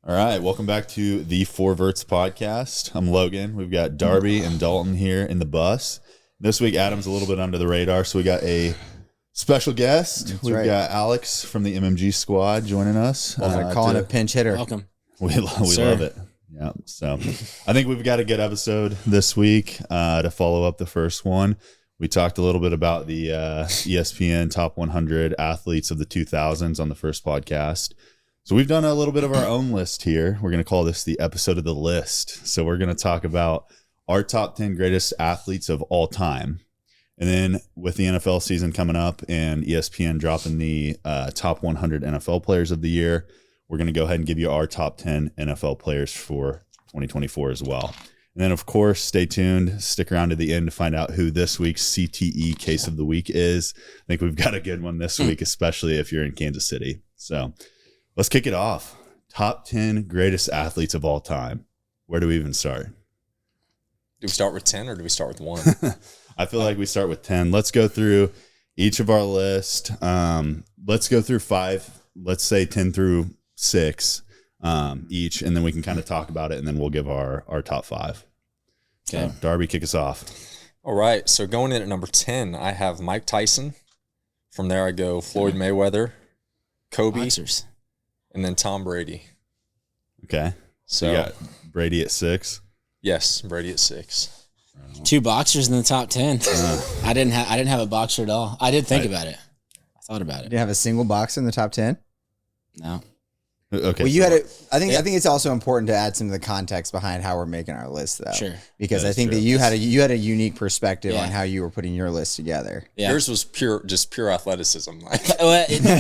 All right, welcome back to the Vertz podcast. I'm Logan. We've got Darby and Dalton here in the bus. This week, Adam's a little bit under the radar, so we got a special guest. We've got Alex from the MMG squad joining us. Calling a pinch hitter. Welcome. We love it. Yeah. So I think we've got a good episode this week to follow up the first one. We talked a little bit about the ESPN top 100 athletes of the 2000s on the first podcast. So we've done a little bit of our own list here. We're going to call this the episode of the list. So we're going to talk about our top 10 greatest athletes of all time. And then with the NFL season coming up and ESPN dropping the top 100 NFL players of the year, we're going to go ahead and give you our top 10 NFL players for 2024 as well. And then, of course, stay tuned. Stick around to the end to find out who this week's CTE Case of the Week is. I think we've got a good one this week, especially if you're in Kansas City. So let's kick it off. Top 10 greatest athletes of all time. Where do we even start? Do we start with 10 or do we start with 1? I feel like we start with 10. Let's go through each of our list. Let's go through 5. Let's say 10 through 6 each, and then we can kind of talk about it, and then we'll give our top 5. Okay. So, Darby, kick us off. All right. So going in at number 10, I have Mike Tyson. From there, I go Floyd Mayweather, Kobe, Boxers. and then Tom Brady. Okay. So you got Brady at 6. Yes, Brady at 6. 2 boxers in the top 10. I didn't have a boxer at all. I did think about it. I thought about it. Did you have a single boxer in the top 10? No. Okay. Well, you had it. I think it's also important to add some of the context behind how we're making our list, though. Sure. Because I think that you had a unique perspective on how you were putting your list together. Yeah. Yours was pure athleticism.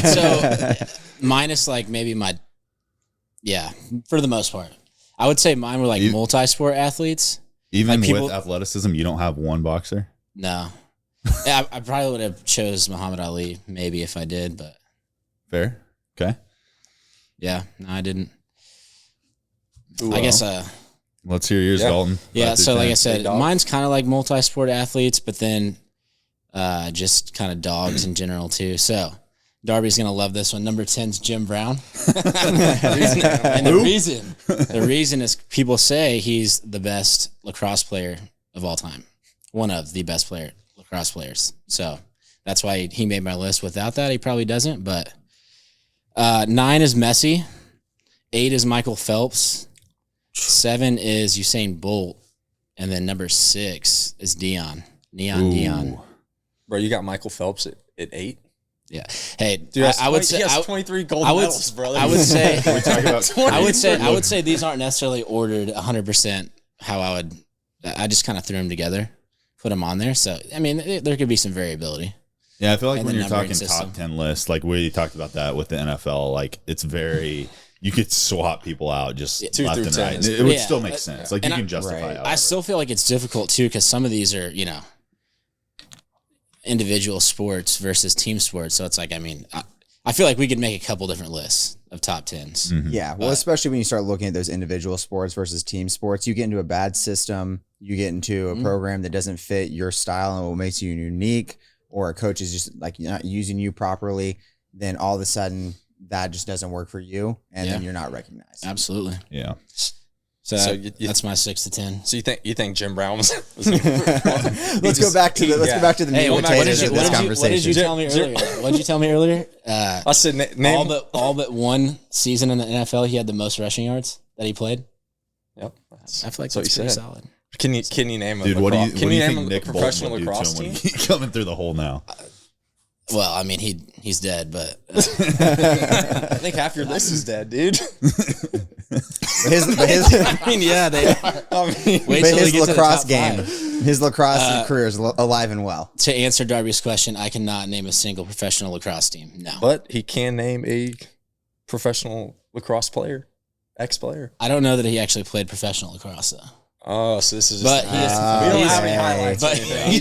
So minus like maybe for the most part. I would say mine were like multi-sport athletes. Even like with athleticism, you don't have one boxer? No. Yeah, I probably would have chose Muhammad Ali maybe if I did, but. Fair. Okay. Yeah, no, I didn't. Ooh, I guess. Let's hear yours, Dalton. Yeah, so like I said, mine's kind of like multi-sport athletes, but then just kind of dogs in general too. So Darby's gonna love this one. Number 10's Jim Brown, and the reason is people say he's the best lacrosse player of all time, one of the best lacrosse players. So that's why he made my list. Without that, he probably doesn't, but. 9 is Messi. 8 is Michael Phelps. 7 is Usain Bolt. And then number 6 is Dion. Dion. Bro, you got Michael Phelps at 8? Yeah. Hey, dude, I would say he has 23 gold medals, brother. I would say We're talking about I would say these aren't necessarily ordered 100% how I just kind of threw them together, put them on there. So, I mean, there could be some variability. Yeah, I feel like when you're talking top 10 lists, like we talked about that with the NFL, like it's very, you could swap people out just 2 left through and 10 right. It would still make sense. Like you can justify it. I still feel like it's difficult too because some of these are, individual sports versus team sports. So it's like, I mean, I feel like we could make a couple different lists of top 10s. Mm-hmm. Yeah, well, especially when you start looking at those individual sports versus team sports, you get into a bad system, you get into a program that doesn't fit your style and what makes you unique. Or a coach is just like not using you properly, then all of a sudden that just doesn't work for you, and then you're not recognized. Absolutely. Yeah. So that's my 6 to 10. So you think Jim Brown was Let's go back to the meat and potatoes of this conversation. What did you tell me earlier? What did you tell me earlier? I said name all but one season in the NFL he had the most rushing yards that he played. Yep. I feel like that's pretty solid. Can you name a what do you name think Nick professional Bolton would lacrosse do to him team? when he coming through the hole now? Well, I mean he's dead, but I think half your list is dead, dude. I mean, yeah, they are. His lacrosse game, his lacrosse career is alive and well. To answer Darby's question, I cannot name a single professional lacrosse team. No, but he can name a professional lacrosse player, ex-player. I don't know that he actually played professional lacrosse though. Oh, so this is just. But we don't have any highlights. But he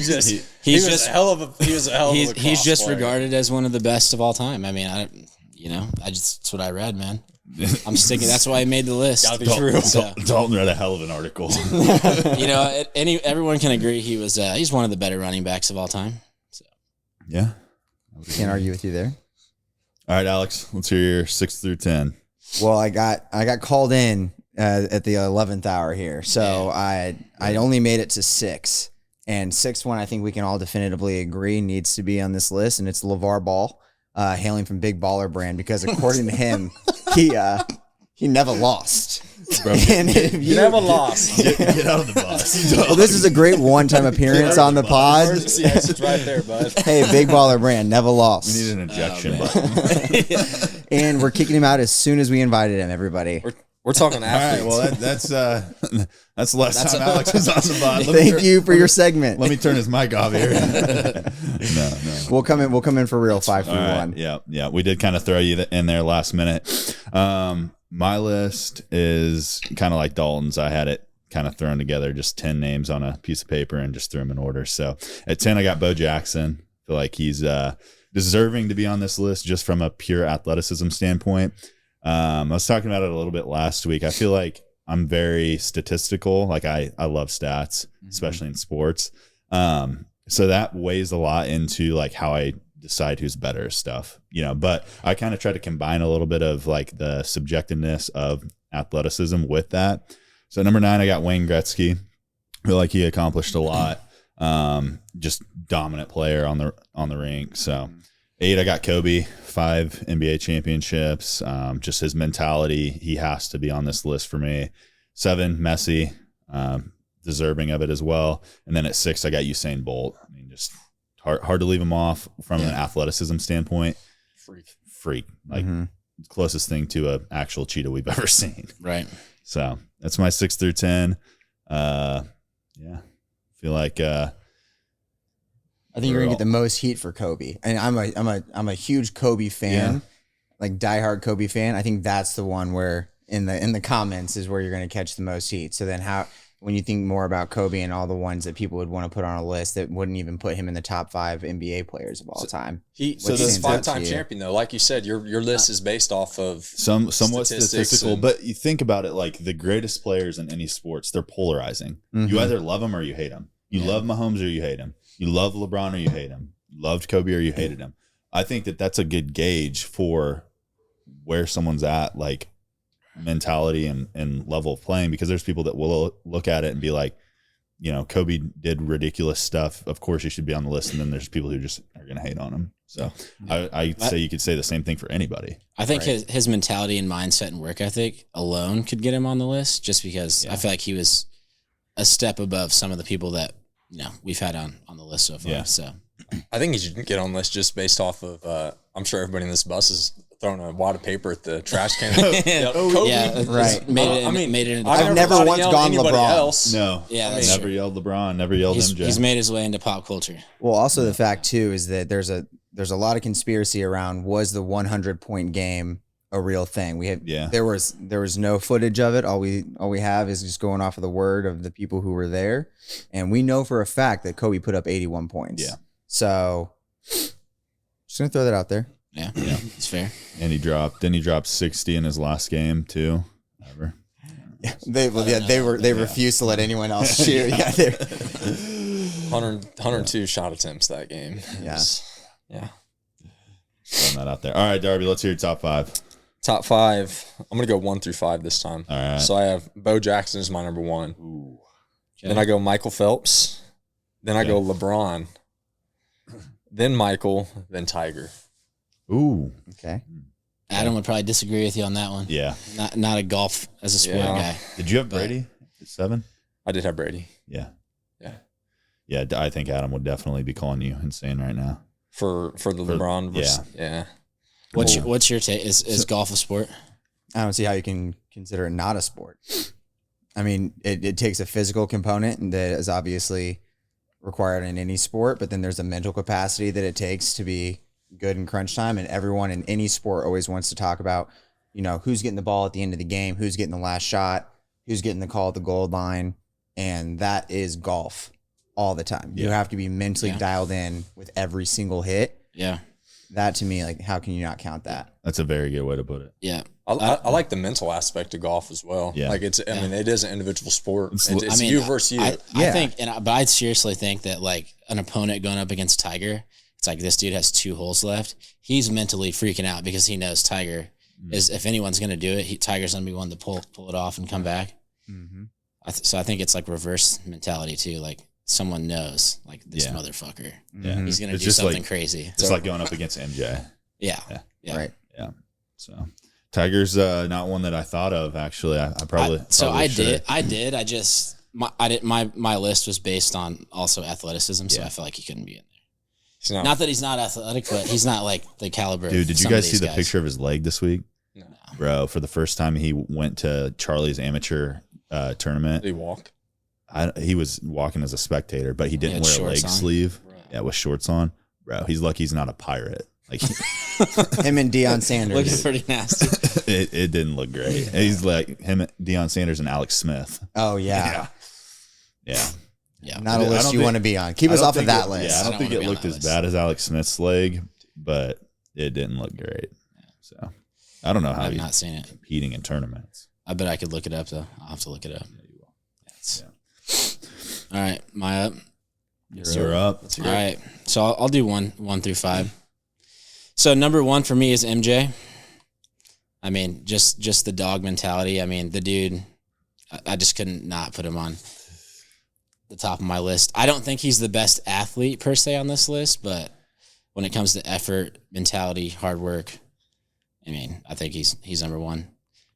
was a hell of a He's just player. Regarded as one of the best of all time. I mean, that's what I read, man. I'm sticking. That's why I made the list. Gotta be true. Dalton read a hell of an article. Everyone can agree he's one of the better running backs of all time. So. Yeah, can't argue with you there. All right, Alex, let's hear your 6 through 10. Well, I got called in at the 11th hour here, so I only made it to 6, and 6th one I think we can all definitively agree needs to be on this list, and it's LeVar Ball, hailing from Big Baller Brand, because according to him, he never lost. Bro, You never lost. get out of the bus. Well, this is a great one-time appearance on the pod. Emergency exit's right there, bud. Hey, Big Baller Brand, never lost. We need an ejection button. And we're kicking him out as soon as we invited him, everybody. We're talking All right, athletes. well that's the last time Alex is on the pod. Thank you for your segment. Let me turn his mic off here. No. We'll come in for real 5 through All right, 1. yeah. We did kind of throw you in there last minute. My list is kind of like Dalton's. I had it kind of thrown together, just 10 names on a piece of paper and just threw them in order. So at 10, I got Bo Jackson. I feel like he's deserving to be on this list just from a pure athleticism standpoint. I was talking about it a little bit last week. I feel like I'm very statistical. Like I love stats, especially in sports. So that weighs a lot into like how I decide who's better stuff, but I kind of try to combine a little bit of like the subjectiveness of athleticism with that. So number 9, I got Wayne Gretzky. I feel like he accomplished a lot. Just dominant player on the rink. So 8, I got Kobe, 5 NBA championships. Just his mentality, he has to be on this list for me. 7, Messi, deserving of it as well. And then at 6, I got Usain Bolt. I mean, just hard to leave him off from an athleticism standpoint. Freak. Like closest thing to an actual cheetah we've ever seen. Right. So that's my 6 through 10. Feel like I think you're gonna get the most heat for Kobe, and I'm a huge Kobe fan, like diehard Kobe fan. I think that's the one where in the comments is where you're gonna catch the most heat. So then when you think more about Kobe and all the ones that people would want to put on a list that wouldn't even put him in the top 5 NBA players of all time. He's 5-time champion though. Like you said, your list is based off of somewhat statistical, but you think about it, like the greatest players in any sports, they're polarizing. You either love them or you hate them. You love Mahomes or you hate him. You love LeBron or you hate him. You loved Kobe or you hated him. I think that's a good gauge for where someone's at, like mentality and level of playing, because there's people that will look at it and be like, Kobe did ridiculous stuff. Of course, he should be on the list. And then there's people who just are going to hate on him. So I'd say you could say the same thing for anybody. I think his mentality and mindset and work ethic alone could get him on the list, just because I feel like he was a step above some of the people that we've had on the list so far. So I think he should get on the list just based off of I'm sure everybody in this bus is throwing a wad of paper at the trash can. Kobe, right. Made it. I've never once gone LeBron. Else. No, never yelled LeBron, never yelled MJ. He's made his way into pop culture. Well, also the fact too is that there's a lot of conspiracy around, was the 100-point game a real thing? There was no footage of it. All we have is just going off of the word of the people who were there, and we know for a fact that Kobe put up 81 points. Yeah. So just gonna throw that out there. Yeah, it's fair. And he dropped 60 in his last game too. Ever. Yeah, they refused to let anyone else shoot. Yeah, 102 shot attempts that game. Yeah. Throwing that out there. All right, Darby, let's hear your top 5. Top 5. I'm gonna go 1 through 5 this time. All right. So I have Bo Jackson as my number 1. Ooh. Okay. Then I go Michael Phelps. Then I go LeBron. Then Michael. Then Tiger. Ooh. Okay. Adam would probably disagree with you on that one. Yeah. Not a golf as a sport guy. Did you have Brady at 7? I did have Brady. Yeah. I think Adam would definitely be calling you insane right now. For LeBron versus, yeah. What's your take? Is golf a sport? I don't see how you can consider it not a sport. I mean, it takes a physical component that is obviously required in any sport, but then there's a mental capacity that it takes to be good in crunch time. And everyone in any sport always wants to talk about, who's getting the ball at the end of the game, who's getting the last shot, who's getting the call at the goal line. And that is golf all the time. You have to be mentally dialed in with every single hit. Yeah. That to me, like, how can you not count that? That's a very good way to put it. Yeah. I like the mental aspect of golf as well. Yeah. Like it is an individual sport. It's I mean, you versus you. I think, but I seriously think that like an opponent going up against Tiger, it's like this dude has 2 holes left. He's mentally freaking out because he knows Tiger is if anyone's going to do it, Tiger's going to be one to pull it off and come back. Mm-hmm. So I think it's like reverse mentality too. Like someone knows, like this motherfucker, he's going to do something crazy. It's like going up against MJ. Yeah. Right. Yeah. So Tiger's not one that I thought of actually. I probably did. I just my list was based on also athleticism, so I feel like he couldn't be in there. Not that he's not athletic, but he's not like the caliber. Dude, did you some guys of see these the picture of his leg this week? No. Bro, for the first time he went to Charlie's amateur tournament. Did he walk? He was walking as a spectator, but he didn't wear a leg sleeve. Right. Yeah, with shorts on. Bro, he's lucky he's not a pirate. Like him and Deion Sanders. Looking pretty nasty. It didn't look great. He's like him, Deion Sanders, and Alex Smith. Oh yeah. Yeah. Not a list you want to be on. Keep us off of that list. Yeah, I don't think it looked as bad as Alex Smith's leg, but it didn't look great. So I don't know how I've not seen it competing in tournaments. I bet I could look it up though. I'll have to look it up. Yeah, you will. All right, my up. You're up. All right, so I'll do 1 through 5. So number 1 for me is MJ. I mean, just the dog mentality. I mean, the dude, I just couldn't not put him on the top of my list. I don't think he's the best athlete per se on this list, but when it comes to effort, mentality, hard work, I mean, I think he's number 1.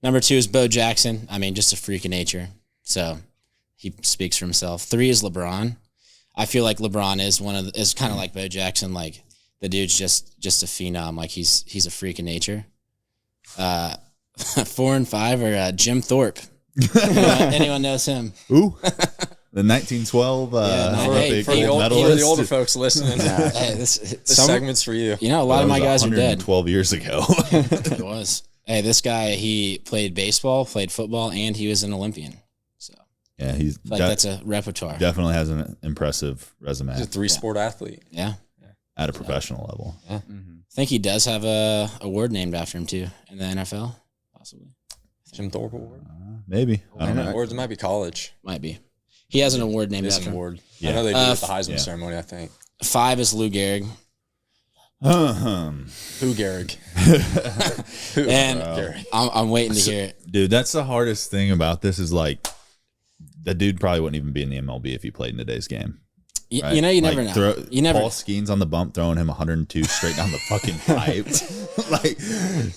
Number 2 is Bo Jackson. I mean, just a freak of nature. So he speaks for himself. 3 is LeBron. I feel like LeBron is kind of like Bo Jackson. Like the dude's just a phenom. Like he's a freak of nature. 4 and 5 are Jim Thorpe. Anyone knows him? Ooh. The 1912 Olympic for the medalist. older folks listening. Hey, this segment's for you. You know, a lot of my guys are dead. 12 years ago. It was. Hey, this guy, he played baseball, played football, and he was an Olympian. So yeah, he's like that's a repertoire. Definitely has an impressive resume. He's a 3-sport athlete. Yeah. At a professional level. Yeah. I think he does have a award named after him too in the NFL, possibly. Jim Thorpe Award? Maybe. I don't know. Or it might be college. Might be. He has an award named It's after an him. award. Yeah. I know they do it at the Heisman ceremony, I think. 5 is Lou Gehrig. Who Gehrig? And I'm waiting to hear it. Dude, that's the hardest thing about this is like the dude probably wouldn't even be in the MLB if he played in today's game. Right? You know, you never know. You never. Paul Skeens on the bump, throwing him 102 straight down the fucking pipe. Like,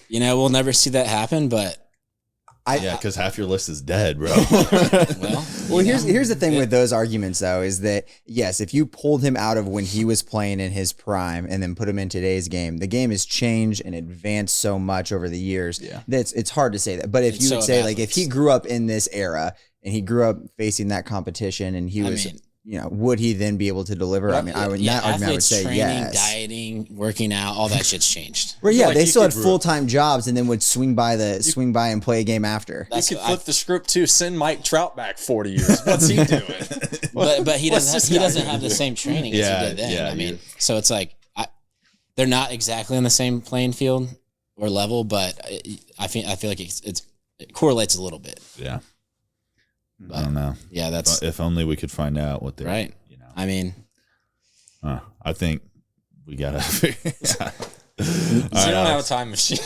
you know, we'll never see that happen, but because half your list is dead, bro. Well, here's the thing with those arguments, though, is that, yes, if you pulled him out of when he was playing in his prime and then put him in today's game, the game has changed and advanced so much over the years that it's hard to say that. But if you would say, like, if he grew up in this era and he grew up facing that competition and he was... you know, would he then be able to deliver? I mean, I would say training, yes. Dieting, working out, all that shit's changed. Well, yeah, they still had full-time jobs and then would swing by and play a game after. You could flip the script too. Send Mike Trout back 40 years. What's he doing? but he doesn't have the same training as he did then. Yeah, I mean, so it's like they're not exactly on the same playing field or level, but I feel like it correlates a little bit. Yeah. I don't know. Yeah, that's if only we could find out what they right. You know, I mean, I think we gotta. You don't have a time machine.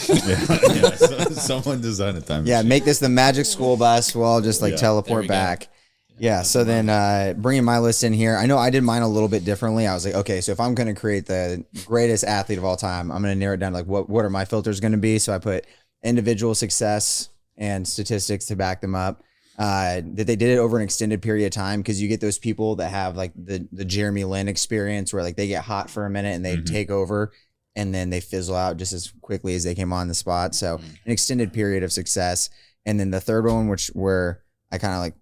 Someone design a time machine. Yeah, make this the magic school bus. We'll all just teleport back. Yeah. So then bringing my list in here, I know I did mine a little bit differently. I was like, okay, so if I'm going to create the greatest athlete of all time, I'm going to narrow it down to like what are my filters going to be? So I put individual success and statistics to back them up. That they did it over an extended period of time, because you get those people that have like the Jeremy Lin experience where like they get hot for a minute and they take over and then they fizzle out just as quickly as they came on the spot. So an extended period of success. And then the third one, where I kind of like,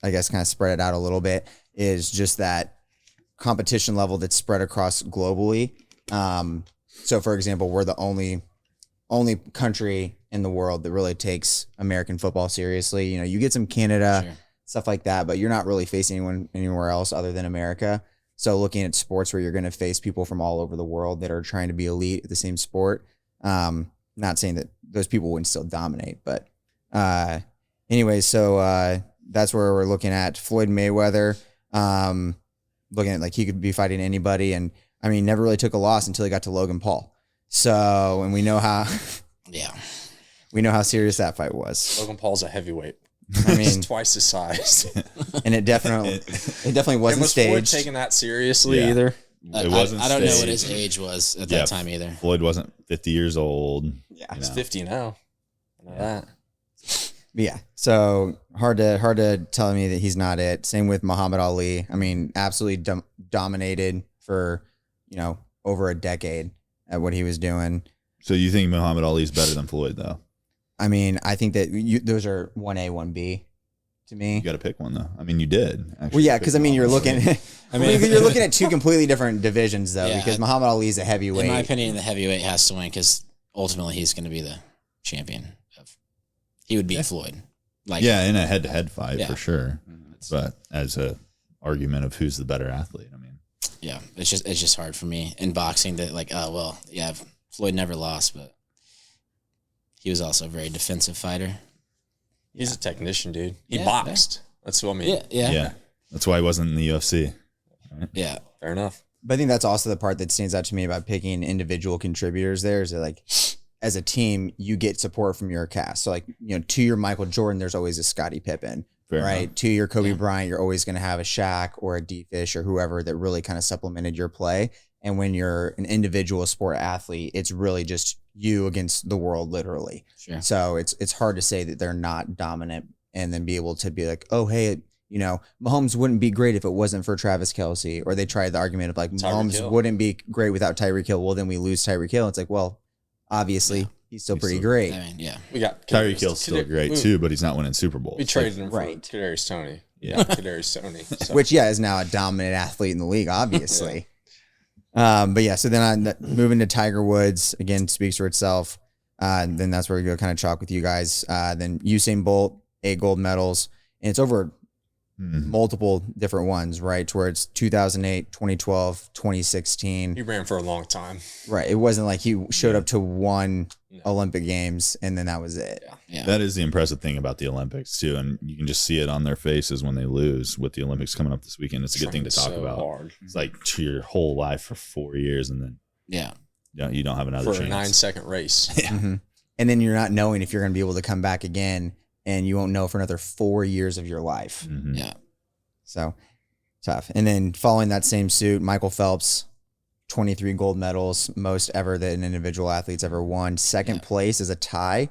I guess kind of spread it out a little bit, is just that competition level that's spread across globally. So for example, we're the only country in the world that really takes American football seriously. You know, you get some Canada, stuff like that, but you're not really facing anyone anywhere else other than America. So looking at sports where you're going to face people from all over the world that are trying to be elite at the same sport. Not saying that those people wouldn't still dominate, but anyway, so that's where we're looking at Floyd Mayweather, looking at like he could be fighting anybody. And I mean, never really took a loss until he got to Logan Paul. So, and we know how... Yeah. We know how serious that fight was. Logan Paul's a heavyweight. I mean, He's twice his size. and it definitely And wasn't was Floyd staged. taking that seriously Yeah. either? It wasn't I don't know what staged. his age was at that time either. Floyd wasn't 50 years old. Yeah. He's 50 now. I know that. But yeah, so hard to tell me that he's not it. Same with Muhammad Ali. I mean, absolutely dominated for over a decade at what he was doing. So you think Muhammad Ali's better than Floyd, though? I mean, I think that those are 1A, 1B to me. You got to pick one, though. I mean, you did. Well, yeah, because I mean, you're looking. You're looking at two completely different divisions, though. Yeah. Because Muhammad Ali is a heavyweight. In my opinion, the heavyweight has to win because ultimately he's going to be the champion. He would beat Floyd. Yeah, in a head-to-head fight Yeah. for sure. But as a argument of who's the better athlete, I mean, yeah, it's just hard for me in boxing to Floyd never lost, but he was also a very defensive fighter. He's a technician, dude. He Yeah, boxed. That's what I mean. Yeah. that's why he wasn't in the UFC. Yeah. Fair enough. But I think that's also the part that stands out to me about picking individual contributors there is that, like, as a team, you get support from your cast. So, like, to your Michael Jordan, there's always a Scottie Pippen, Fair right? enough. To your Kobe Bryant, you're always going to have a Shaq or a D-Fish or whoever that really kind of supplemented your play. And when you're an individual sport athlete, it's really just you against the world, literally. Sure. So it's hard to say that they're not dominant and then be able to be like, oh, hey, Mahomes wouldn't be great if it wasn't for Travis Kelce. Or they tried the argument of like, Mahomes Hill. wouldn't be great without Tyreek Hill. Well, then we lose Tyreek Hill. It's like, well, obviously he's still pretty great. I mean, yeah. We got Tyreek Hill's still great, too, but he's not winning Super Bowls. We traded him for Right. Kadarius Toney. Yeah. Kadarius Toney. So. Which, is now a dominant athlete in the league, obviously. But yeah, so then moving to Tiger Woods, again, speaks for itself. Then that's where we go kind of chalk with you guys. Then Usain Bolt, 8 gold medals. And it's over multiple different ones, right? To where it's 2008, 2012, 2016. He ran for a long time. Right. It wasn't like he showed up to one Olympic Games and then that was it. Yeah. That is the impressive thing about the Olympics, too. And you can just see it on their faces when they lose with the Olympics coming up this weekend. It's a good thing to talk so about. hard. It's like to your whole life for 4 years, and then you don't have another For a chance. 9-second race. Mm-hmm. And then you're not knowing if you're going to be able to come back again, and you won't know for another 4 years of your life. Mhm. Yeah. So tough. And then following that same suit, Michael Phelps, 23 gold medals, most ever that an individual athlete's ever won. Second place is a tie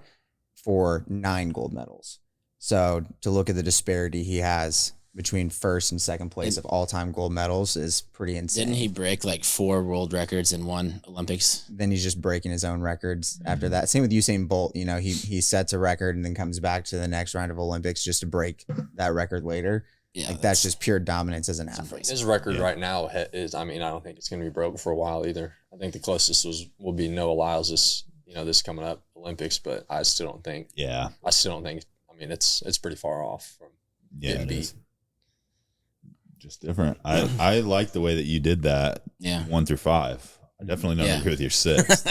for 9 gold medals. So to look at the disparity he has between first and second place of all-time gold medals is pretty insane. Didn't he break like 4 world records in one Olympics? Then he's just breaking his own records after that. Same with Usain Bolt. He sets a record and then comes back to the next round of Olympics just to break that record later. Yeah. Like that's just pure dominance as an athlete. His record right now is, I don't think it's going to be broken for a while either. I think the closest will be Noah Lyles this coming up Olympics, but I still don't think, it's pretty far off from getting it beat. is. Just different. I like the way that you did that. Yeah. 1 through 5. I definitely don't agree with your 6.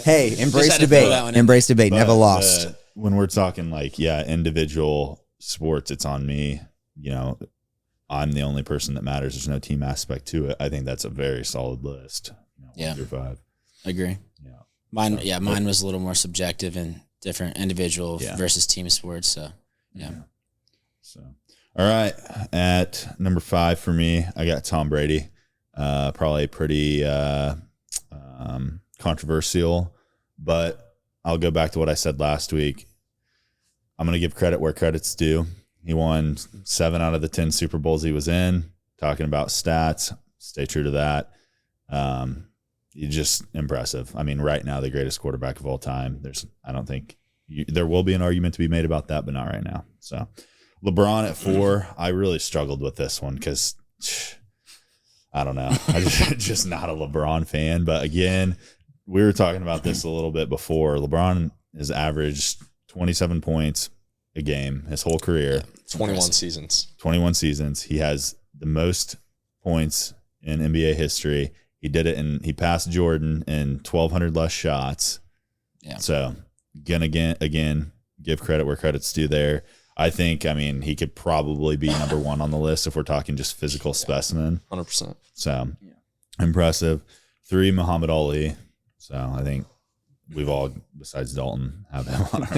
Hey, embrace had to throw that debate. one in. Embrace debate. Never lost. When we're talking individual sports, it's on me. I'm the only person that matters. There's no team aspect to it. I think that's a very solid list. 1 through 5. Agree. Yeah. Mine was a little more subjective and different, individual versus team sports. So, yeah. So, all right. At number 5 for me, I got Tom Brady. Probably pretty controversial, but I'll go back to what I said last week. I'm going to give credit where credit's due. He won 7 out of the 10 Super Bowls he was in. Talking about stats, stay true to that. He's just impressive. I mean, right now, the greatest quarterback of all time. I don't think there will be an argument to be made about that, but not right now. So LeBron at 4, I really struggled with this one because I don't know. I'm just not a LeBron fan. But again, we were talking about this a little bit before. LeBron has averaged 27 points a game his whole career. 21 seasons. 21 seasons. He has the most points in NBA history. He did it, and he passed Jordan in 1,200 less shots. Yeah. So again, give credit where credit's due there. I think, he could probably be number 1 on the list if we're talking just physical specimen. 100%. So impressive. 3, Muhammad Ali. So I think we've all, besides Dalton, have him on our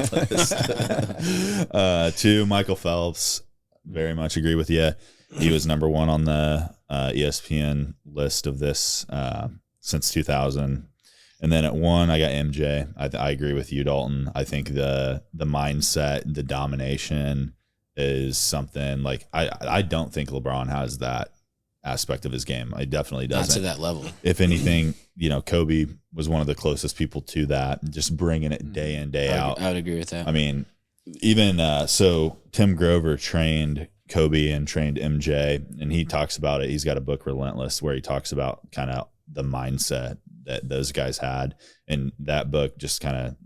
list. 2, Michael Phelps. Very much agree with you. He was number 1 on the ESPN list of this since 2000. And then at 1, I got MJ. I agree with you, Dalton. I think the mindset, the domination is something like I don't think LeBron has that aspect of his game. I definitely doesn't. Not to that level. If anything, Kobe was one of the closest people to that, just bringing it day in, day out. I would agree with that. I mean, even so Tim Grover trained Kobe and trained MJ, and he talks about it. He's got a book, Relentless, where he talks about kind of the mindset that those guys had. And that book just kind of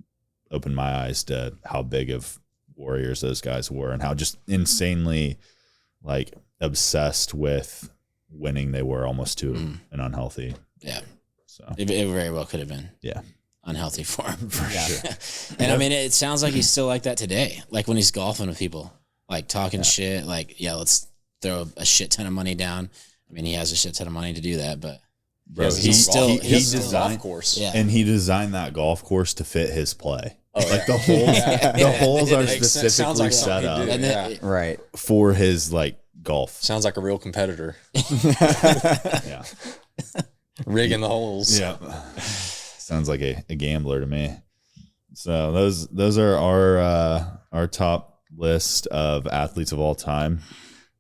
opened my eyes to how big of warriors those guys were and how just insanely like obsessed with winning they were, almost to an unhealthy. Yeah. So it very well could have been. Yeah. Unhealthy for him. For sure. And I mean, it sounds like he's still like that today. Like when he's golfing with people, like talking shit, like, let's throw a shit ton of money down. I mean, he has a shit ton of money to do that, but bro, he designed golf course. Yeah. and he designed that golf course to fit his play. Oh, like the holes, the holes are It sounds specifically like set something up he did. And then, Right. for his like golf. Sounds like a real competitor. Yeah. Rigging the holes. Yeah. Sounds like a gambler to me. So those are our top list of athletes of all time.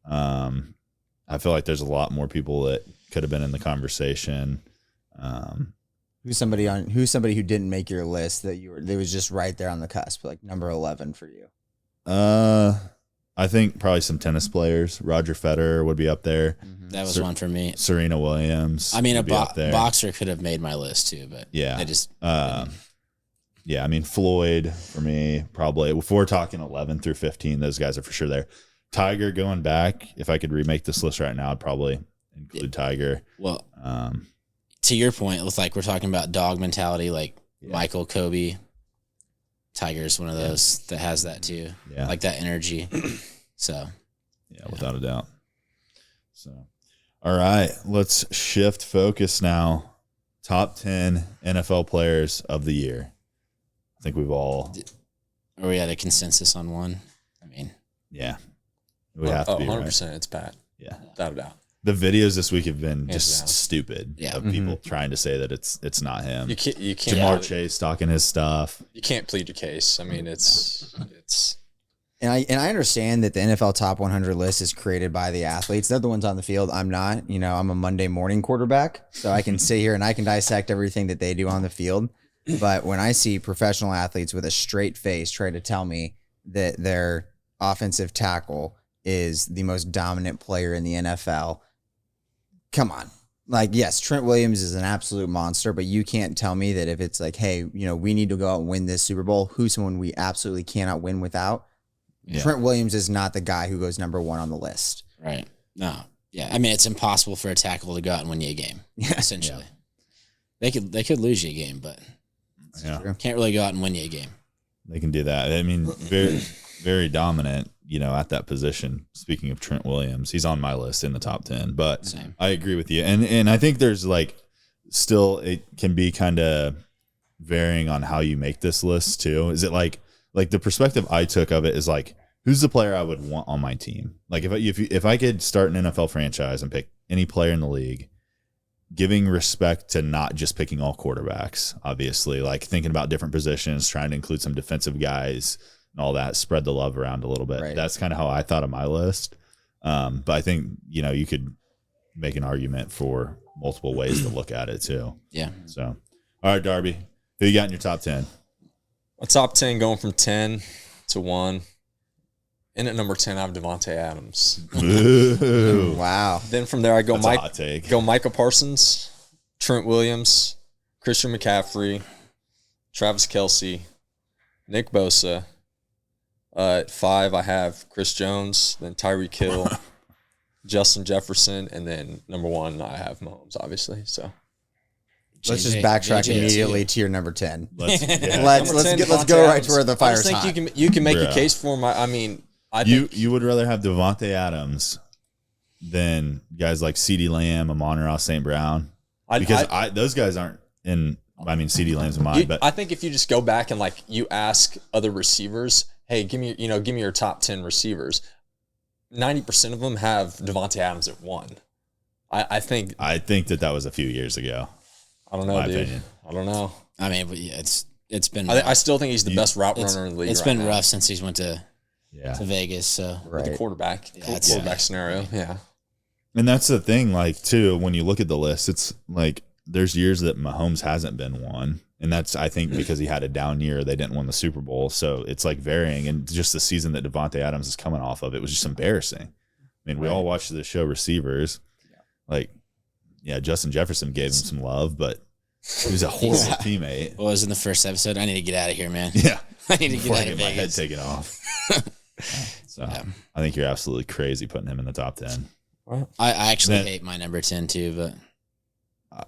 I feel like there's a lot more people that could have been in the conversation. Who's somebody who didn't make your list that was just right there on the cusp, like number 11 for you? I think probably some tennis players. Roger Federer would be up there. that was one for me. Serena Williams. I mean, a would be up there. boxer could have made my list too, but Yeah. I just Yeah, I mean, Floyd for me, probably. If we're talking 11 through 15, those guys are for sure there. Tiger going back, if I could remake this list right now, I'd probably include Tiger. well, to your point, with like we're talking about dog mentality, like Michael, Kobe, Tiger's one of those that has that too. Yeah. Like that energy. So Yeah, without a doubt. So, all right, let's shift focus now. Top 10 NFL players of the year. I think we've all. are we at a consensus on one? I mean, Yeah. We have to be, 100%. right? It's bad. Yeah. Without a doubt. The videos this week have been Hands just down. stupid Yeah. of people trying to say that it's not him. You can't Jamar Chase talking his stuff. You can't plead your case. I mean, it's And I understand that the NFL top 100 list is created by the athletes. They're the ones on the field. I'm not. I'm a Monday morning quarterback, so I can sit here and I can dissect everything that they do on the field. But when I see professional athletes with a straight face try to tell me that their offensive tackle is the most dominant player in the NFL, come on. Like, yes, Trent Williams is an absolute monster, but you can't tell me that if it's like, hey, we need to go out and win this Super Bowl, who's someone we absolutely cannot win without? Yeah. Trent Williams is not the guy who goes number 1 on the list. right. No. Yeah. I mean, it's impossible for a tackle to go out and win you a game, essentially. They could lose you a game, but Yeah. can't really go out and win you a game. They can do that. I mean, very, very dominant, at that position. Speaking of Trent Williams, he's on my list in the top 10, but Same. I agree with you. And I think there's like still, it can be kind of varying on how you make this list too. Is it like the perspective I took of it is like, who's the player I would want on my team? Like if I could start an NFL franchise and pick any player in the league, giving respect to not just picking all quarterbacks, obviously, like thinking about different positions, trying to include some defensive guys and all that, spread the love around a little bit. Right. That's kind of how I thought of my list. But I think, you could make an argument for multiple ways to look at it too. Yeah. So, all right, Darby, who you got in your top 10? a top 10 going from 10 to 1. And at number 10, I have Devontae Adams. Ooh. Wow. Then from there, I go That's a hot take. Micah Parsons, Trent Williams, Christian McCaffrey, Travis Kelce, Nick Bosa. At 5, I have Chris Jones, then Tyreek Hill, Justin Jefferson, and then number 1, I have Mahomes, obviously. So Let's just JJ backtrack too. immediately to your number 10. Let's Let's Number 10, go Devontae right Adams. to where the I fire's just hot. think you can make a Bruh. case for him. I mean, I think You would rather have Devontae Adams than guys like CeeDee Lamb, Amon-Ra St. Brown? Because those guys aren't in I mean, CD Lamb's mine, but I think if you just go back and like you ask other receivers, hey, give me your top 10 receivers. 90% of them have Devontae Adams at 1. I think that was a few years ago. I don't know, dude. Opinion. I don't know. I mean, but yeah, it's been. I still think he's the best route runner in the league. It's been rough since he's went to Vegas. So the quarterback scenario. Yeah. And that's the thing, like, too, when you look at the list, it's like there's years that Mahomes hasn't been one. And that's, I think, because he had a down year. They didn't win the Super Bowl. So it's like varying. And just the season that Devontae Adams is coming off of, it was just embarrassing. I mean, we all watched the show Receivers. Like, Justin Jefferson gave him some love, but he was a horrible teammate. Well, it was in the first episode. I need to get out of here, man. Yeah. I need to get out of my head Vegas. taken off. So I think you're absolutely crazy putting him in the top 10. I actually hate my number 10 too, but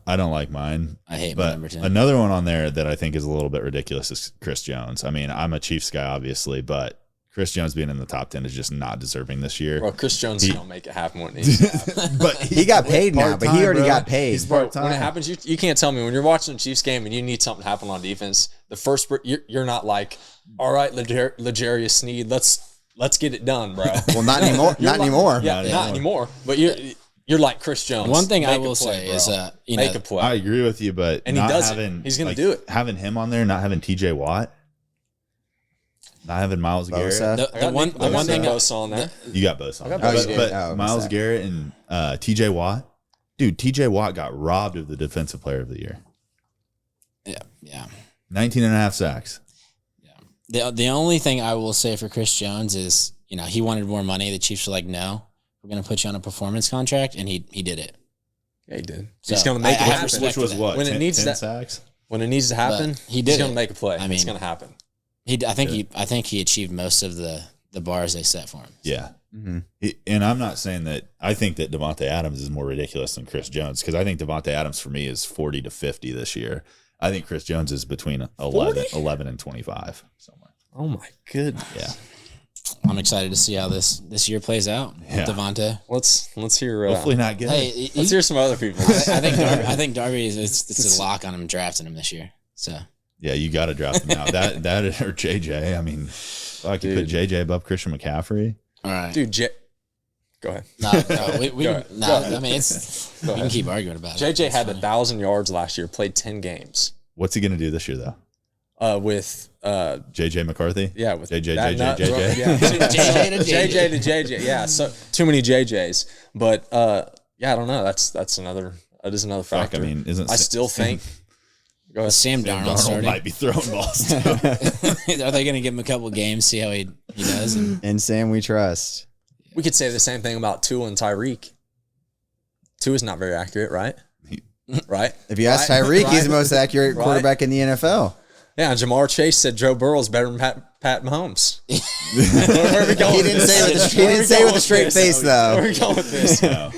I don't like mine. I hate my number 10. Another one on there that I think is a little bit ridiculous is Chris Jones. I mean, I'm a Chiefs guy, obviously, but Chris Jones being in the top 10 is just not deserving this year. Well, Chris Jones is going to make it happen when it needs to happen. But he got paid now, but he already got paid. He's Bro, part-time. when it happens, you can't tell me when you're watching the Chiefs game and you need something to happen on defense. The first you're not like, all right, L'Jarius Sneed, let's get it done, bro. Well, not anymore. Not anymore. Yeah, not anymore. But you're like Chris Jones. One thing I will say is, make a play. I agree with you, but and he does it. He's going to do it. Having him on there, not having TJ Watt, not having Myles Garrett. The one thing Bosa on there. You got Bosa on there. Bosa. But Myles Garrett and TJ Watt, dude, TJ Watt got robbed of the Defensive Player of the Year. Yeah. 19 and a half sacks. The only thing I will say for Chris Jones is, he wanted more money. The Chiefs were like, no, we're going to put you on a performance contract, and he did it. Yeah, he did. So he's going to make it happen. Which was what? When 10, it needs 10 that sacks? When it needs to happen, he's going to make a play. I mean, it's going to happen. I think he achieved most of the bars they set for him. Yeah. Mm-hmm. And I'm not saying that I think that Devontae Adams is more ridiculous than Chris Jones, because I think Devontae Adams for me is 40 to 50 this year. I think Chris Jones is between 11 and 25 somewhere. Oh my goodness. Yeah. I'm excited to see how this year plays out with Devontae. Let's hear. Hopefully not good. Hey, let's hear some other people. I think Darby it's a lock on him drafting him this year. So yeah, you got to draft him out. that or JJ. I mean, I could put JJ above Christian McCaffrey. All right, dude. Go ahead. I mean, we can keep arguing about it. JJ had 1,000 yards last year. Played 10 games. What's he going to do this year though? With JJ McCarthy. Yeah, with JJ. Yeah, JJ to JJ. Yeah, so too many JJs. But I don't know. That is another factor. I mean, I still think. Go ahead. Sam Darnold starting. Might be throwing balls too. Are they going to give him a couple games, see how he does? And Sam, we trust. We could say the same thing about Tua and Tyreek. Tua's not very accurate, right? Right? If you ask Tyreek, he's the most accurate quarterback in the NFL. Yeah, Jamar Chase said Joe Burrow's better than Pat Mahomes. Where are we going? He didn't say it with a straight face, though. Where are we going with this? No.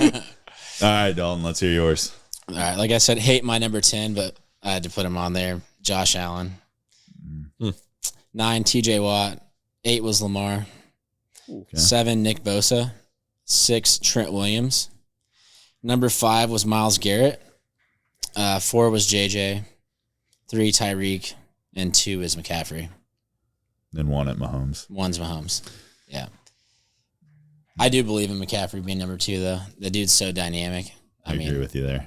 All right, Dalton, let's hear yours. All right, like I said, hate my number 10, but I had to put him on there. Josh Allen. 9, TJ Watt. 8 was Lamar. Okay. 7, Nick Bosa. 6, Trent Williams. Number 5 was Myles Garrett. 4 was JJ. 3, Tyreek. And 2 is McCaffrey. Then 1 at Mahomes. 1's Mahomes. Yeah. I do believe in McCaffrey being number 2, though. The dude's so dynamic. I agree with you there.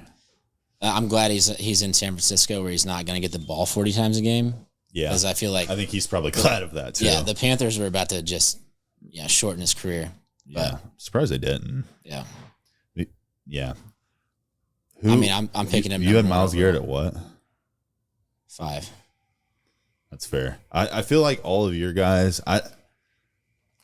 I'm glad he's in San Francisco where he's not going to get the ball 40 times a game. Yeah. Because I think he's probably glad of that, too. Yeah, the Panthers were about to just shorten his career. But I'm surprised they didn't. Yeah. Yeah. I'm picking him. You had Myles Garrett at what? 5. That's fair. I feel like all of your guys, I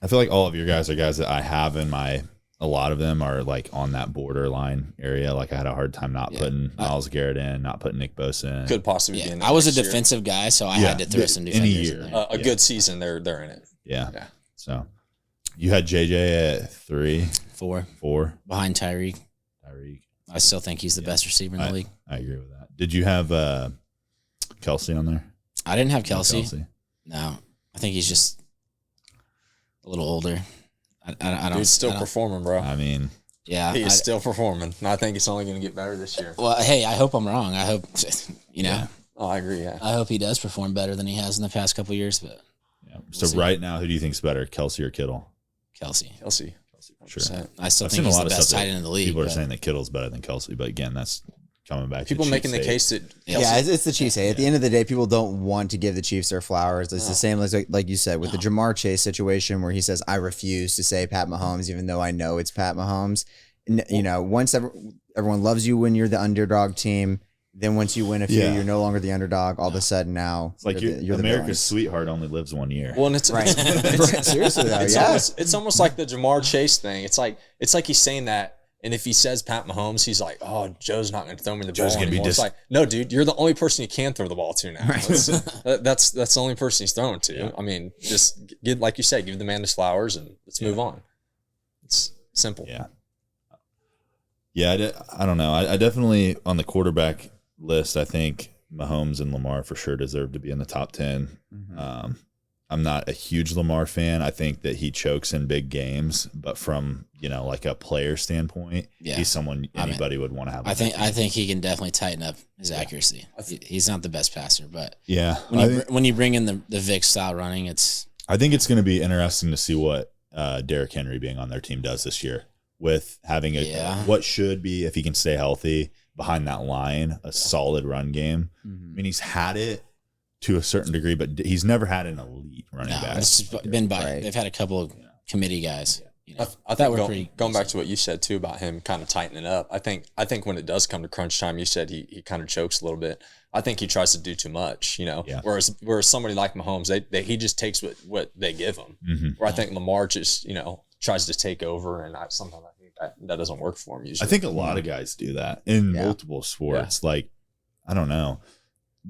feel like all of your guys are guys that I have in a lot of them are like on that borderline area. Like I had a hard time not putting Myles Garrett in, not putting Nick Bosa in. Could possibly be in there. I was a defensive guy, so I had to throw some defenders in there. A good season, they're in it. Yeah. So you had JJ at 3. 4. Behind Tyreek. I still think he's the best receiver in the league. I agree with that. Did you have Kelsey on there? I didn't have Kelsey. No. I think he's just a little older. I don't. He's still performing, bro. I mean, yeah, he is still performing. And I think it's only going to get better this year. Well, hey, I hope I'm wrong. I hope, Oh, I agree. Yeah. I hope he does perform better than he has in the past couple of years. But Yeah. So right now, who do you think's better, Kelsey or Kittle? Kelsey. Sure. I still I've think seen he's a lot the of best stuff tight end in the league. People are but- saying that Kittle's better than Kelsey, but again, that's coming back. People to making the cheat case that Yeah, it's the Chiefs. At the end of the day, people don't want to give the Chiefs their flowers. It's the same as like you said with the Jamar Chase situation where he says, "I refuse to say Pat Mahomes, even though I know it's Pat Mahomes." You know, once everyone loves you when you're the underdog team, then once you win a few, Yeah. you're no longer the underdog. All of a sudden now, It's like you're the America's villains. sweetheart only lives 1 year. Well, and it's Right. Right. Seriously though, it's almost like the Jamar Chase thing. It's like he's saying that, and if he says Pat Mahomes, he's like, "Oh, Joe's not going to throw me the Joe's ball gonna be anymore." It's like, no, dude, you're the only person you can throw the ball to now. That's the only person he's throwing to. Yeah. I mean, just give, like you said, give the man his flowers and let's move on. It's simple. Yeah. Yeah, I don't know. I definitely, on the quarterback list, I think Mahomes and Lamar for sure deserve to be in the top 10. I'm not a huge Lamar fan. I think that he chokes in big games, but from, like a player standpoint, he's someone anybody would want to have. I think he can definitely tighten up his accuracy. He's not the best passer, but yeah, when you bring in the Vic style running, I think it's going to be interesting to see what Derrick Henry being on their team does this year with having what should be, if he can stay healthy behind that line, a solid run game. I mean, he's had it to a certain degree, but he's never had an elite running back. It's been by. They've had a couple of committee guys. I think going back to what you said too about him kind of tightening up. I think when it does come to crunch time, you said he kind of chokes a little bit. I think he tries to do too much, Whereas somebody like Mahomes, he just takes what they give him. Where I think Lamar just tries to take over, and sometimes I think that doesn't work for him usually. I think a lot of guys do that in multiple sports. Yeah. Like, I don't know.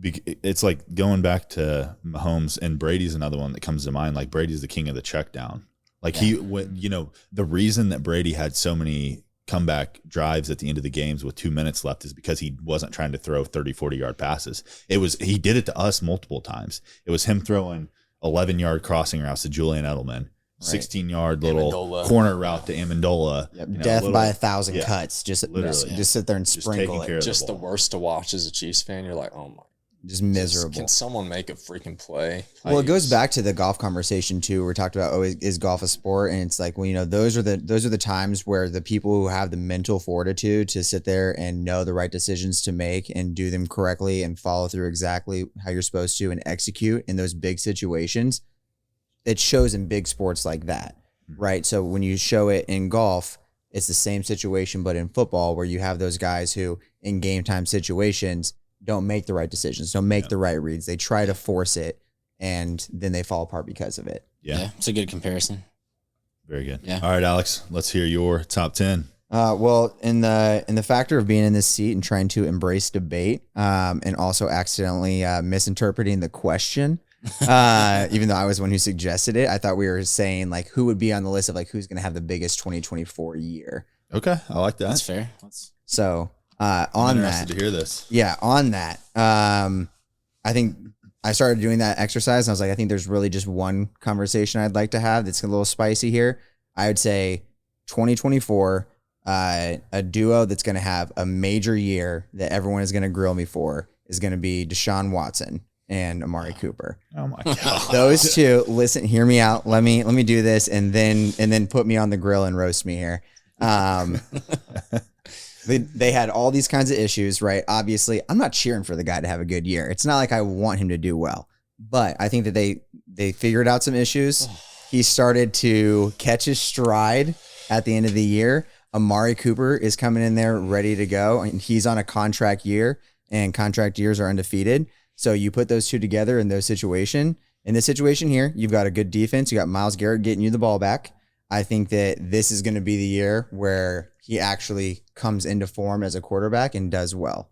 It's like going back to Mahomes, and Brady's another one that comes to mind. Like, Brady's the king of the check down. Like the reason that Brady had so many comeback drives at the end of the games with 2 minutes left is because he wasn't trying to throw 30, 40-yard passes. He did it to us multiple times. It was him throwing 11-yard crossing routes to Julian Edelman, 16-yard little Amendola. corner route to Amendola. Yep. Death by 1,000 cuts. Just sit there and sprinkle it. Just the worst to watch as a Chiefs fan. You're like, oh my. Just miserable. Can someone make a freaking play? Well, it goes back to the golf conversation too. We talked about, is golf a sport? And it's like, well, those are the times where the people who have the mental fortitude to sit there and know the right decisions to make and do them correctly and follow through exactly how you're supposed to and execute in those big situations. It shows in big sports like that, right? So when you show it in golf, it's the same situation, but in football, where you have those guys who in game time situations don't make the right decisions, don't make the right reads. They try to force it, and then they fall apart because of it. Yeah, it's a good comparison. Very good. Yeah. All right, Alex, let's hear your top 10. Well, in the factor of being in this seat and trying to embrace debate, and also accidentally misinterpreting the question, even though I was the one who suggested it, I thought we were saying like who would be on the list of like who's going to have the biggest 2024 year. Okay, I like that. That's fair. So I'm on interested that, to hear this. yeah, on that, I think I started doing that exercise and I was like, I think there's really just one conversation I'd like to have that's a little spicy here. I would say 2024, a duo that's going to have a major year that everyone is going to grill me for is going to be Deshaun Watson and Amari Cooper. Oh my God. Those two, listen, hear me out. Let me do this and then put me on the grill and roast me here. They had all these kinds of issues, right? Obviously, I'm not cheering for the guy to have a good year. It's not like I want him to do well, but I think that they figured out some issues. He started to catch his stride at the end of the year. Amari Cooper is coming in there ready to go, and he's on a contract year, and contract years are undefeated. So you put those two together in this situation here, you've got a good defense. You got Myles Garrett getting you the ball back. I think that this is going to be the year where he actually comes into form as a quarterback and does well.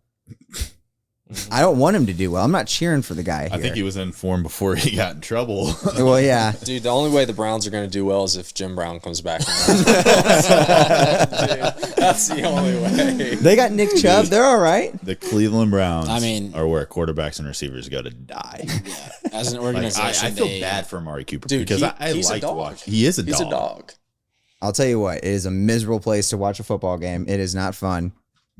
I don't want him to do well. I'm not cheering for the guy here. I think he was in form before he got in trouble. Well, yeah. Dude, the only way the Browns are going to do well is if Jim Brown comes back. Dude, that's the only way. They got Nick Chubb. They're all right. The Cleveland Browns are where quarterbacks and receivers go to die. Yeah. As an organization, I feel bad for Amari Cooper, dude, because I like to watch. He is a dog. He's a dog. I'll tell you what, it is a miserable place to watch a football game. It is not fun.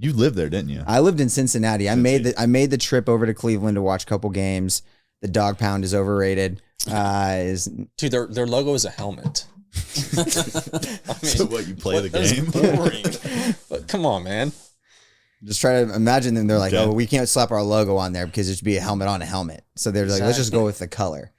You lived there, didn't you? I lived in Cincinnati. I made the trip over to Cleveland to watch a couple games. The dog pound is overrated. Dude, their logo is a helmet. I mean, So what, you play the game? Boring. But come on, man. Just try to imagine them. They're like, Okay. oh, we can't slap our logo on there because it should be a helmet on a helmet. So they're like, let's just go with the color.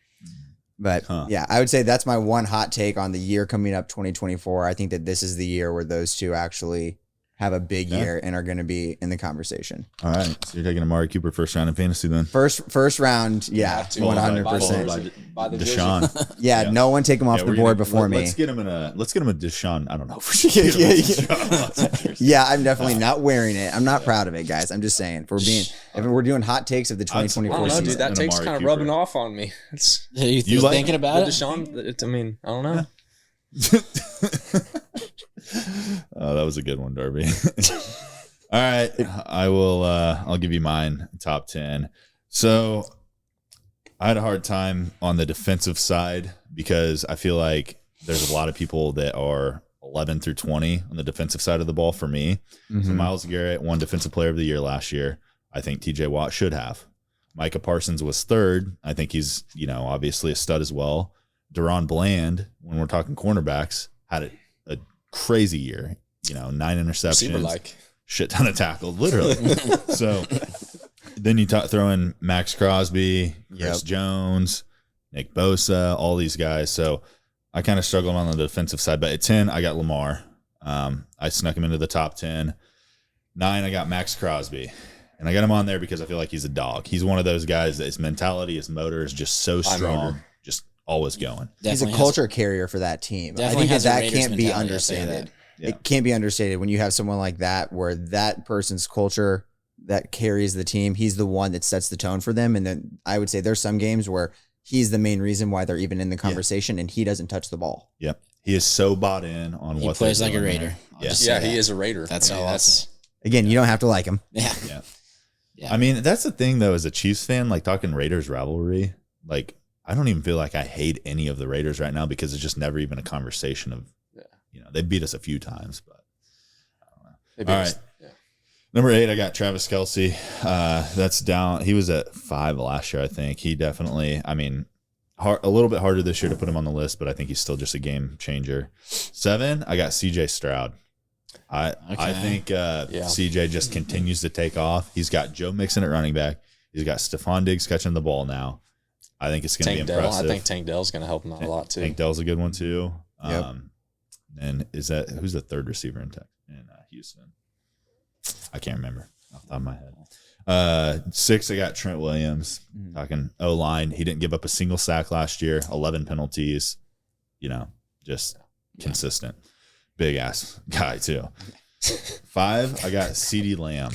But yeah, I would say that's my one hot take on the year coming up, 2024. I think that this is the year where those two actually have a big year and are going to be in the conversation. All right. So you're taking Amari Cooper first round in fantasy then? First round, yeah, have to. 100%. By the Deshaun. Yeah, no one take him off the board before me. Let's get him a Deshaun. I don't know. Yeah, I'm definitely not wearing it. I'm not proud of it, guys. I'm just saying, if we're doing hot takes of the I 2024 don't know, season. dude. That And take's Amari kind of Cooper. rubbing off on me. You like thinking about it? Deshaun, I mean, I don't know. Oh, that was a good one, Darby. All right. I will I'll give you mine top 10. So I had a hard time on the defensive side because I feel like there's a lot of people that are 11 through 20 on the defensive side of the ball for me. So Myles Garrett won Defensive Player of the Year last year. I think TJ Watt should have. Micah Parsons was third. I think he's, obviously a stud as well. Deron Bland, when we're talking cornerbacks, had a crazy year. 9 interceptions, Receiver-like. shit ton of tackles, literally. So then you throw in Max Crosby, Chris Jones, Nick Bosa, all these guys. So I kind of struggled on the defensive side. But at 10, I got Lamar. I snuck him into the top 10. 9, I got Max Crosby. And I got him on there because I feel like he's a dog. He's one of those guys that his mentality, his motor is just so strong, just always going. He's a culture carrier for that team. I Definitely think has a that Raiders can't be mentality, I'll say understated. that. It can't be understated when you have someone like that where that person's culture that carries the team, he's the one that sets the tone for them. And then I would say there's some games where he's the main reason why they're even in the conversation and he doesn't touch the ball. Yep. He is so bought in on He what plays they're like a doing Raider. there. I'll Yeah. just say Yeah, that. he is a Raider. That's I mean, all I'll say. Again, you don't have to like him. Yeah. Yeah. Yeah. I mean, that's the thing though, as a Chiefs fan, like talking Raiders rivalry, like I don't even feel like I hate any of the Raiders right now because it's just never even a conversation of, they beat us a few times, but I don't know. All right. Yeah. Number 8, I got Travis Kelce. That's down. He was at 5 last year, I think. He definitely, a little bit harder this year to put him on the list, but I think he's still just a game changer. 7, I got CJ Stroud. I think CJ just continues to take off. He's got Joe Mixon at running back. He's got Stephon Diggs catching the ball now. I think it's going to be impressive. I think Tank Dell's going to help him out a lot too. Tank Dell's a good one too. Yep. And who's the third receiver in Houston? I can't remember off the top of my head. 6, I got Trent Williams. Talking O-line. He didn't give up a single sack last year. 11 penalties. Just consistent. Big ass guy too. 5, I got CeeDee Lamb.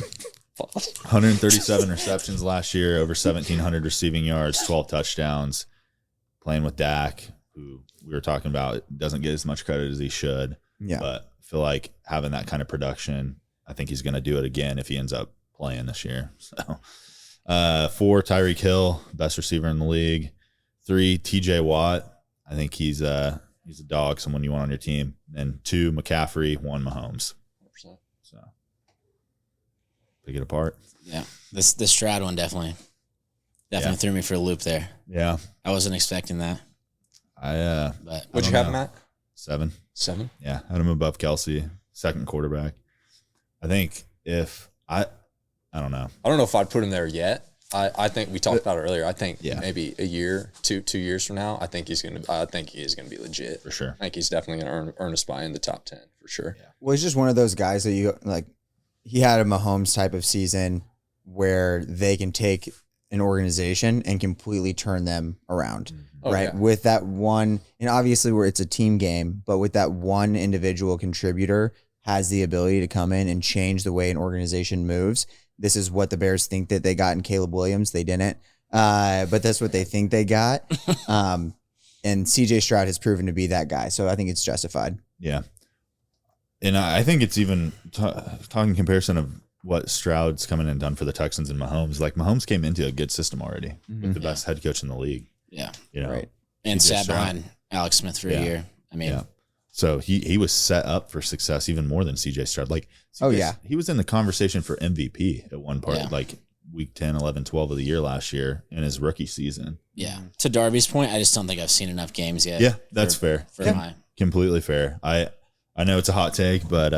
137 receptions last year, over 1,700 receiving yards, 12 touchdowns. Playing with Dak, who we were talking about, doesn't get as much credit as he should. Yeah. But I feel like having that kind of production, I think he's going to do it again if he ends up playing this year. So, 4, Tyreek Hill, best receiver in the league. 3, TJ Watt. I think he's a dog, someone you want on your team. And 2, McCaffrey. 1, Mahomes. 100%. So pick it apart. Yeah. This Stroud one definitely threw me for a loop there. Yeah. I wasn't expecting that. But What'd you have him at? 7. 7? Yeah. Had him above Kelce, second quarterback. I think if I don't know. I don't know if I'd put him there yet. I think we talked about it earlier. I think Yeah. maybe a year, 2 years from now, I think he is going to be legit. For sure. I think he's definitely going to earn a spot in the top 10 for sure. Yeah. Well, he's just one of those guys that you like. He had a Mahomes type of season where they can take an organization and completely turn them around, Oh, right? yeah. With that one, and obviously where it's a team game, but with that one individual contributor has the ability to come in and change the way an organization moves. This is what the Bears think that they got in Caleb Williams. They didn't, but that's what they think they got. And CJ Stroud has proven to be that guy. So I think it's justified. Yeah. And I think it's even talking comparison of what Stroud's come in and done for the Texans and Mahomes. Like Mahomes came into a good system already with the best head coach in the league. Yeah. You know, Right. And CJ sat Stroud. behind Alex Smith for a year. I mean, So he was set up for success even more than CJ Stroud. Like, Oh, yeah. he was in the conversation for MVP at one part, Yeah. like week 10, 11, 12 of the year last year in his rookie season. Yeah. To Darby's point, I just don't think I've seen enough games yet. Yeah, that's fair. For my Completely fair. I know it's a hot take, but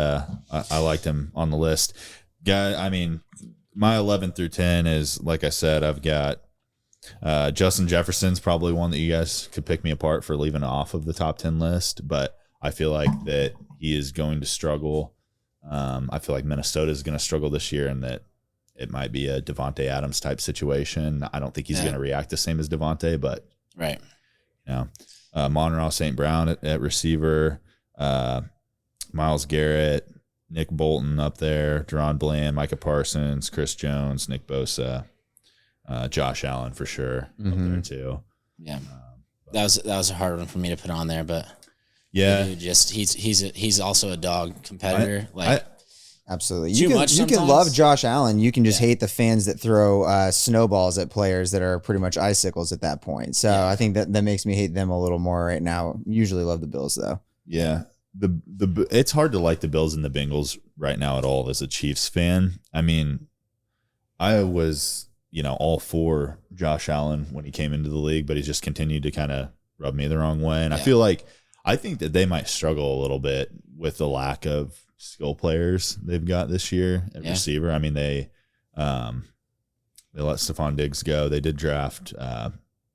I liked him on the list. Guy, I mean, my 11 through 10 is, like I said, I've got Justin Jefferson's probably one that you guys could pick me apart for leaving off of the top 10 list, but I feel like that he is going to struggle. I feel like Minnesota is going to struggle this year, and that it might be a Devontae Adams type situation. I don't think he's going to react the same as Devontae, but right. you know, Monroe St. Brown at receiver, Myles Garrett, Nick Bolton up there, Deron Bland, Micah Parsons, Chris Jones, Nick Bosa, Josh Allen for sure up there too. Yeah. That was a hard one for me to put on there, but yeah, he's also a dog competitor. Absolutely. Too You much can sometimes. love Josh Allen. You can just hate the fans that throw snowballs at players that are pretty much icicles at that point. So I think that makes me hate them a little more right now. Usually love the Bills though. yeah. The it's hard to like the Bills and the Bengals right now at all as a Chiefs fan. I mean, I was, all for Josh Allen when he came into the league, but he's just continued to kind of rub me the wrong way. And I think that they might struggle a little bit with the lack of skill players they've got this year at receiver. I mean, they let Stephon Diggs go. They did draft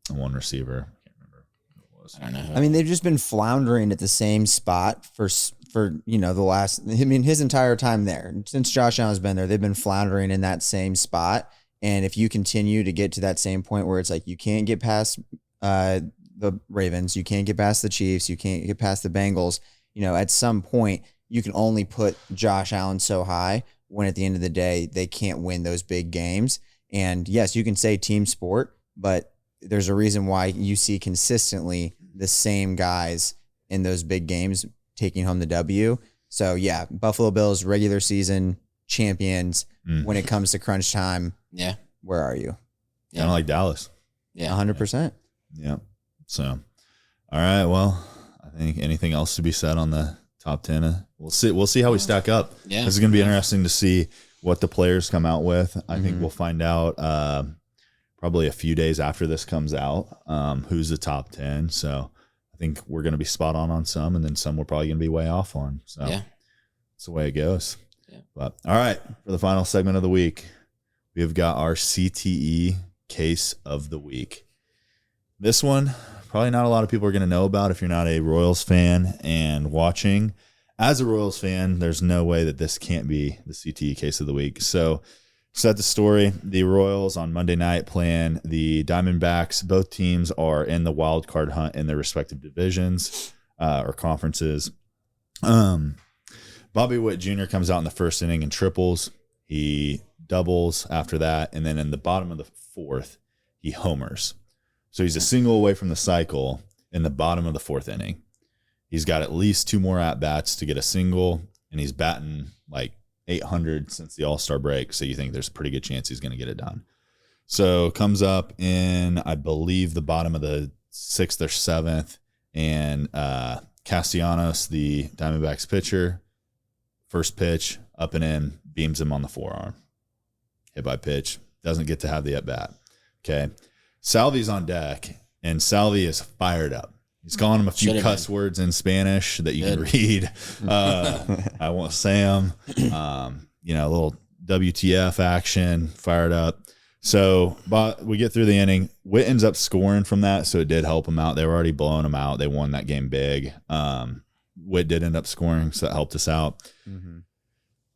one receiver. I can't remember who it was. I don't know. I mean, they've just been floundering at the same spot for the last. I mean, his entire time there, since Josh Allen's been there, they've been floundering in that same spot. And if you continue to get to that same point where it's like you can't get past the Ravens, you can't get past the Chiefs, you can't get past the Bengals, at some point you can only put Josh Allen so high when at the end of the day they can't win those big games. And yes, you can say team sport, but there's a reason why you see consistently the same guys in those big games taking home the W. So yeah, Buffalo Bills regular season champions. When it comes to crunch time, where are you? Kind of like Dallas. Yeah, 100%. Yeah. So, all right. Well, I think anything else to be said on the top 10? We'll see how we stack up. Yeah. This is going to be interesting to see what the players come out with. I think we'll find out probably a few days after this comes out who's the top 10. So I think we're going to be spot on some, and then some we're probably going to be way off on. So that's the way it goes. Yeah. But all right, for the final segment of the week, we have got our CTE Case of the week. This one, probably not a lot of people are going to know about if you're not a Royals fan and watching. As a Royals fan, there's no way that this can't be the CTE Case of the week. So, set the story. The Royals on Monday night playing the Diamondbacks. Both teams are in the wild card hunt in their respective divisions or conferences. Bobby Witt Jr. comes out in the first inning and triples. He doubles after that, and then in the bottom of the fourth, he homers. So he's a single away from the cycle in the bottom of the fourth inning. He's got at least two more at-bats to get a single, and he's batting like 800 since the All-Star break, so you think there's a pretty good chance he's going to get it done. So comes up in, I believe, the bottom of the sixth or seventh, and Castellanos, the Diamondbacks pitcher, first pitch, up and in, beams him on the forearm. Hit by pitch, doesn't get to have the at-bat. Okay. Salvi's on deck, and Salvi is fired up. He's calling him a few cuss words in Spanish that you can read. I won't say them. A little WTF action, fired up. So but we get through the inning. Witt ends up scoring from that, so it did help him out. They were already blowing him out. They won that game big. Witt did end up scoring, so that helped us out. Mm-hmm.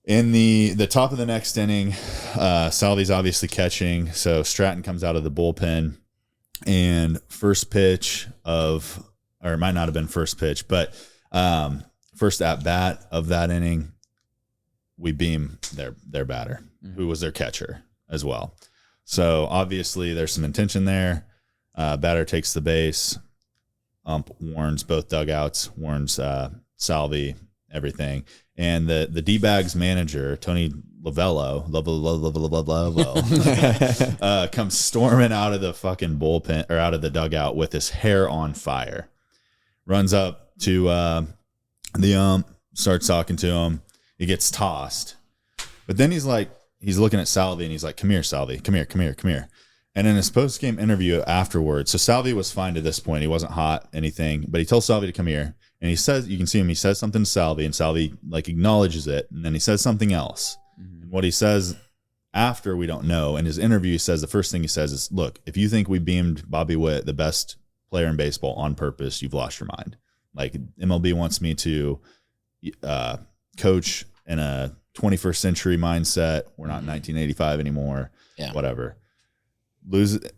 In the top of the next inning, Salvi's obviously catching, so Stratton comes out of the bullpen, and first pitch of, or it might not have been first pitch, but first at bat of that inning, we beam their batter, who was their catcher as well. So obviously there's some intention there. Batter takes the base, ump warns both dugouts, warns Salvi, everything. And the D-Bags manager, Tony Lovello, comes storming out of the fucking bullpen, or out of the dugout with his hair on fire. Runs up to The starts talking to him. He gets tossed. But then he's looking at Salvi and he's like, come here, Salvi. Come here. And in his post-game interview afterwards, so Salvi was fine to this point. He wasn't hot, anything. But he tells Salvi to come here. And he says, you can see him, he says something to Salvi, and Salvi acknowledges it. And then he says something else. Mm-hmm. And what he says after, we don't know. In his interview, he says, the first thing he says is, look, if you think we beamed Bobby Witt, the best player in baseball, on purpose, you've lost your mind. MLB wants me to coach in a 21st century mindset. We're not in 1985 anymore. Yeah. Whatever.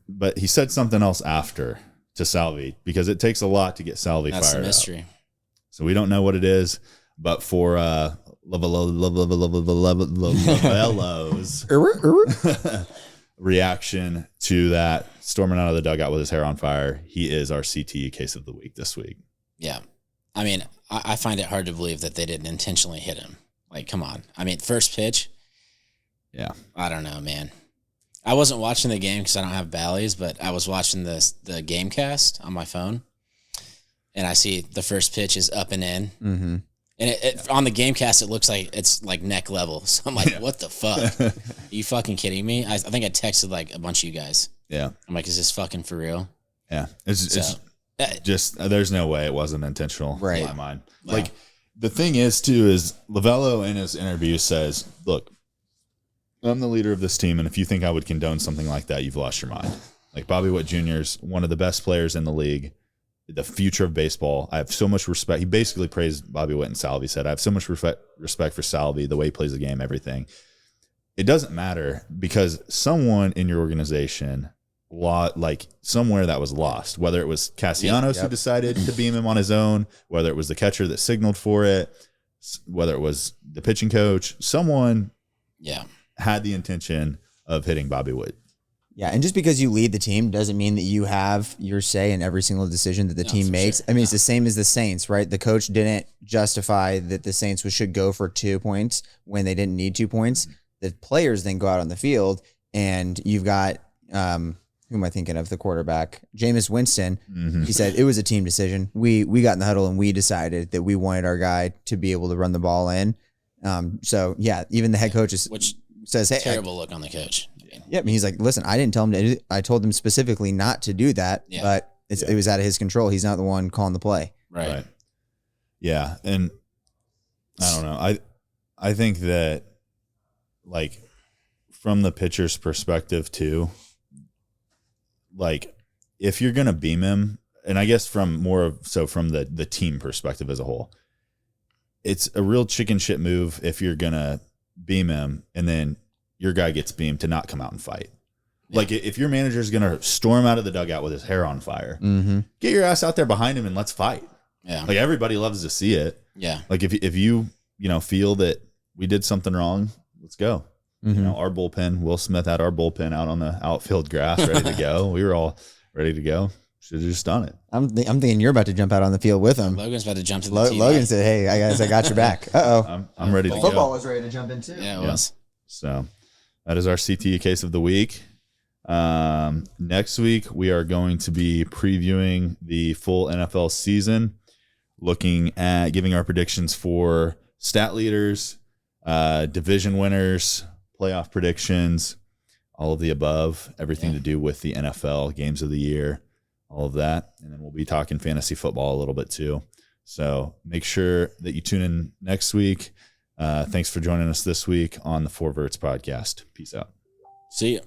But he said something else after to Salvi, because it takes a lot to get Salvi fired up. That's the mystery. So we don't know what it is, but for Lavello's reaction to that, storming out of the dugout with his hair on fire, he is our CTE case of the week this week. Yeah. I mean, I find it hard to believe that they didn't intentionally hit him. Come on. I mean, first pitch. Yeah. I don't know, man. I wasn't watching the game because I don't have Bally's, but I was watching the game cast on my phone, and I see the first pitch is up and in. Mm-hmm. And on the game cast, it looks like it's neck level. So I'm like, what the fuck? Are you fucking kidding me? I think I texted a bunch of you guys. Yeah. I'm like, is this fucking for real? Yeah. It's just, there's no way it wasn't intentional in my mind. Wow. The thing is, too, is Lavello in his interview says, look, I'm the leader of this team, and if you think I would condone something like that, you've lost your mind. Bobby Witt Jr. is one of the best players in the league, the future of baseball. I have so much respect. He basically praised Bobby Witt and Salvi, said, I have so much respect for Salvi, the way he plays the game, everything. It doesn't matter, because someone in your organization, somewhere that was lost, whether it was Castellanos who decided to beam him on his own, whether it was the catcher that signaled for it, whether it was the pitching coach, someone had the intention of hitting Bobby Witt. Yeah, and just because you lead the team doesn't mean that you have your say in every single decision that the team makes. Sure. I mean, it's the same as the Saints, right? The coach didn't justify that the Saints should go for 2 points when they didn't need 2 points. Mm-hmm. The players then go out on the field, and you've got who am I thinking of? The quarterback, Jameis Winston. Mm-hmm. He said it was a team decision. We got in the huddle and we decided that we wanted our guy to be able to run the ball in. So yeah, even the head coach says, "Hey, terrible look on the coach." Yep, and he's like, "Listen, I didn't tell him to. I told him specifically not to do that, but it was out of his control. He's not the one calling the play." Right. Yeah, and I don't know. I think that from the pitcher's perspective too, if you're gonna beam him, and I guess from the team perspective as a whole, it's a real chicken shit move if you're gonna beam him and then your guy gets beamed to not come out and fight. Yeah. If your manager's gonna storm out of the dugout with his hair on fire, get your ass out there behind him and let's fight. Yeah. Everybody loves to see it. Yeah. If you feel that we did something wrong, let's go. Mm-hmm. Our bullpen, Will Smith had our bullpen out on the outfield grass ready to go. We were all ready to go. Should have just done it. I'm thinking you're about to jump out on the field with him. Logan's about to jump to the TV. Logan said, "Hey, I got your back." I'm ready to go. Football was ready to jump in too. Yeah, it was. So that is our CTE case of the week. Next week, we are going to be previewing the full NFL season, looking at giving our predictions for stat leaders, division winners, playoff predictions, all of the above, everything to do with the NFL, games of the year, all of that. And then we'll be talking fantasy football a little bit too. So make sure that you tune in next week. Thanks for joining us this week on the Vertz podcast. Peace out. See ya.